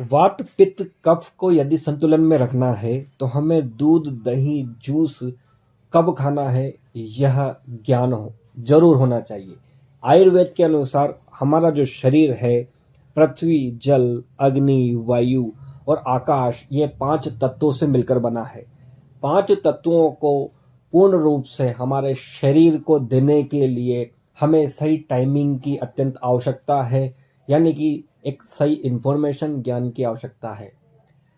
वात पित्त कफ को यदि संतुलन में रखना है तो हमें दूध दही जूस कब खाना है यह ज्ञान जरूर होना चाहिए। आयुर्वेद के अनुसार हमारा जो शरीर है पृथ्वी जल अग्नि वायु और आकाश ये 5 तत्वों से मिलकर बना है। 5 तत्वों को पूर्ण रूप से हमारे शरीर को देने के लिए हमें सही टाइमिंग की अत्यंत आवश्यकता है, यानी कि एक सही इंफॉर्मेशन ज्ञान की आवश्यकता है।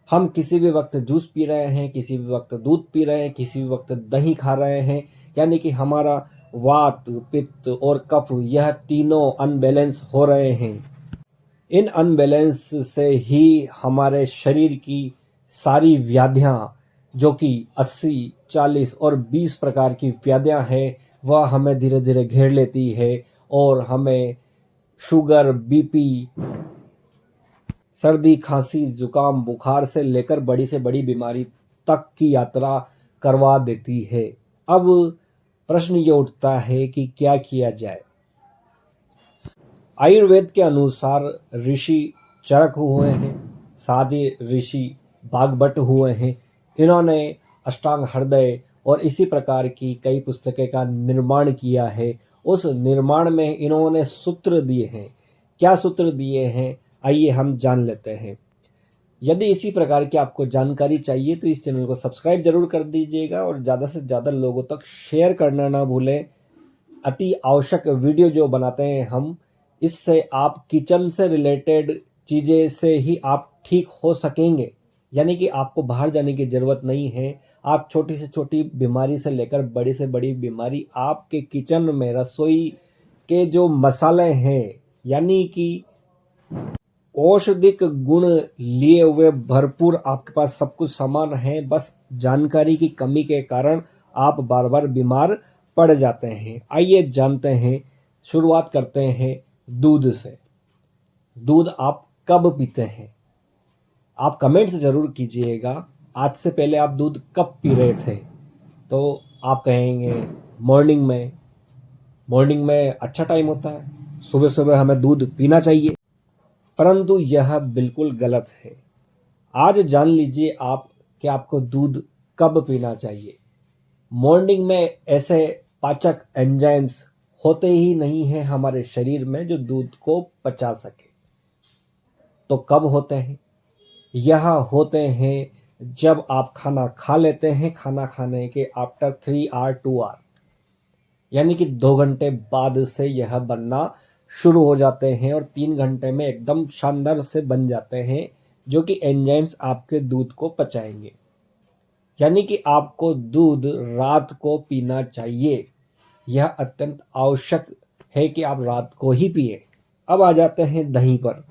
हम किसी भी वक्त जूस पी रहे हैं, किसी भी वक्त दूध पी रहे हैं, किसी भी वक्त दही खा रहे हैं, यानी कि हमारा वात पित्त और कफ यह तीनों अनबैलेंस हो रहे हैं। इन अनबैलेंस से ही हमारे शरीर की सारी व्याधियां जो कि 80, 40 और 20 प्रकार की व्याधियां हैं वह हमें धीरे धीरे घेर लेती है और हमें शुगर बीपी सर्दी खांसी जुकाम बुखार से लेकर बड़ी से बड़ी बीमारी तक की यात्रा करवा देती है। अब प्रश्न ये उठता है कि क्या किया जाए। आयुर्वेद के अनुसार ऋषि चरक हुए हैं, साथ ही ऋषि भागभट्ट हुए हैं। इन्होंने अष्टांग हृदय और इसी प्रकार की कई पुस्तकें का निर्माण किया है। उस निर्माण में इन्होंने सूत्र दिए हैं। क्या सूत्र दिए हैं आइए हम जान लेते हैं। यदि इसी प्रकार की आपको जानकारी चाहिए तो इस चैनल को सब्सक्राइब जरूर कर दीजिएगा और ज़्यादा से ज़्यादा लोगों तक शेयर करना ना भूलें। अति आवश्यक वीडियो जो बनाते हैं हम, इससे आप किचन से रिलेटेड चीज़ें से ही आप ठीक हो सकेंगे, यानी कि आपको बाहर जाने की ज़रूरत नहीं है। आप छोटी से छोटी बीमारी से लेकर बड़ी से बड़ी बीमारी आपके किचन में रसोई के जो मसाले हैं, यानी कि औषधिक गुण लिए हुए भरपूर आपके पास सब कुछ सामान है, बस जानकारी की कमी के कारण आप बार बार बीमार पड़ जाते हैं। आइए जानते हैं, शुरुआत करते हैं दूध से। दूध आप कब पीते हैं? आप कमेंट्स जरूर कीजिएगा। आज से पहले आप दूध कब पी रहे थे? तो आप कहेंगे मॉर्निंग में अच्छा टाइम होता है, सुबह सुबह हमें दूध पीना चाहिए, परंतु यह बिल्कुल गलत है। आज जान लीजिए आप कि आपको दूध कब पीना चाहिए। मॉर्निंग में ऐसे पाचक एंजाइम्स होते ही नहीं हैं हमारे शरीर में जो दूध को पचा सके। तो कब होते हैं? यह होते हैं जब आप खाना खा लेते हैं, खाना खाने के आफ्टर 3 आवर 2 आवर, यानी कि 2 घंटे बाद से यह बनना शुरू हो जाते हैं और 3 घंटे में एकदम शानदार से बन जाते हैं, जो कि एंजाइम्स आपके दूध को पचाएंगे। यानी कि आपको दूध रात को पीना चाहिए। यह अत्यंत आवश्यक है कि आप रात को ही पिए। अब आ जाते हैं दही पर।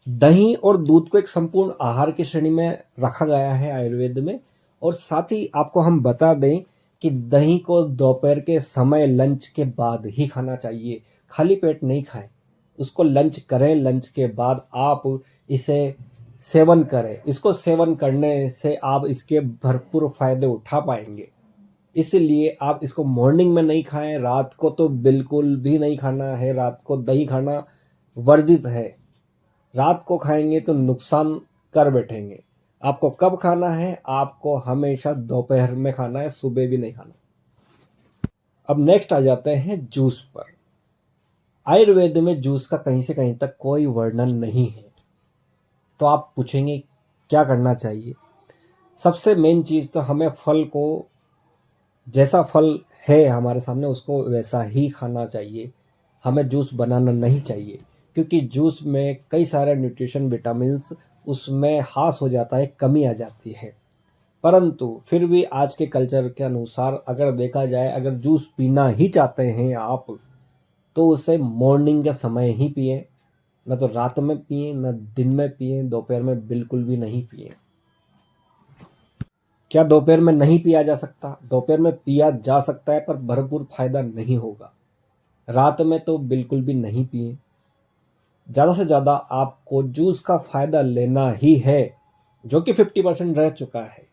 दही और दूध को एक संपूर्ण आहार की श्रेणी में रखा गया है आयुर्वेद में। और साथ ही आपको हम बता दें कि दही को दोपहर के समय लंच के बाद ही खाना चाहिए, खाली पेट नहीं खाएं। उसको लंच करें, लंच के बाद आप इसे सेवन करें। इसको सेवन करने से आप इसके भरपूर फायदे उठा पाएंगे। इसलिए आप इसको मॉर्निंग में नहीं खाएं, रात को तो बिल्कुल भी नहीं खाना है। रात को दही खाना वर्जित है। रात को खाएंगे तो नुकसान कर बैठेंगे। आपको कब खाना है? आपको हमेशा दोपहर में खाना है, सुबह भी नहीं खाना। अब नेक्स्ट आ जाते हैं जूस पर। आयुर्वेद में जूस का कहीं से कहीं तक कोई वर्णन नहीं है। तो आप पूछेंगे क्या करना चाहिए? सबसे मेन चीज़ तो हमें फल को, जैसा फल है हमारे सामने उसको वैसा ही खाना चाहिए। हमें जूस बनाना नहीं चाहिए, क्योंकि जूस में कई सारे न्यूट्रिशन विटामिन्स उसमें हास हो जाता है, कमी आ जाती है। परंतु फिर भी आज के कल्चर के अनुसार अगर देखा जाए, अगर जूस पीना ही चाहते हैं आप तो उसे मॉर्निंग के समय ही पिए, न तो रात में पिए, न दिन में पिए, दोपहर में बिल्कुल भी नहीं पिए। क्या दोपहर में नहीं पिया जा सकता? दोपहर में पिया जा सकता है, पर भरपूर फायदा नहीं होगा। रात में तो बिल्कुल भी नहीं पिए। ज़्यादा से ज़्यादा आपको जूस का फ़ायदा लेना ही है, जो कि 50% रह चुका है।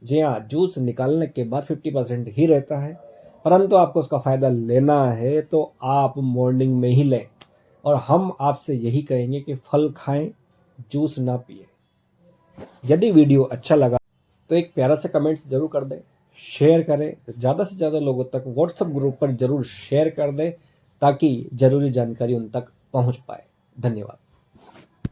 जी हाँ, जूस निकालने के बाद 50% ही रहता है, परंतु आपको उसका फ़ायदा लेना है तो आप मॉर्निंग में ही लें। और हम आपसे यही कहेंगे कि फल खाएं, जूस ना पिए। यदि वीडियो अच्छा लगा तो एक प्यारा सा कमेंट्स जरूर कर दें, शेयर करें, ज़्यादा से ज़्यादा लोगों तक व्हाट्सएप ग्रुप पर जरूर शेयर कर दें ताकि ज़रूरी जानकारी उन तक पहुंच पाए। धन्यवाद।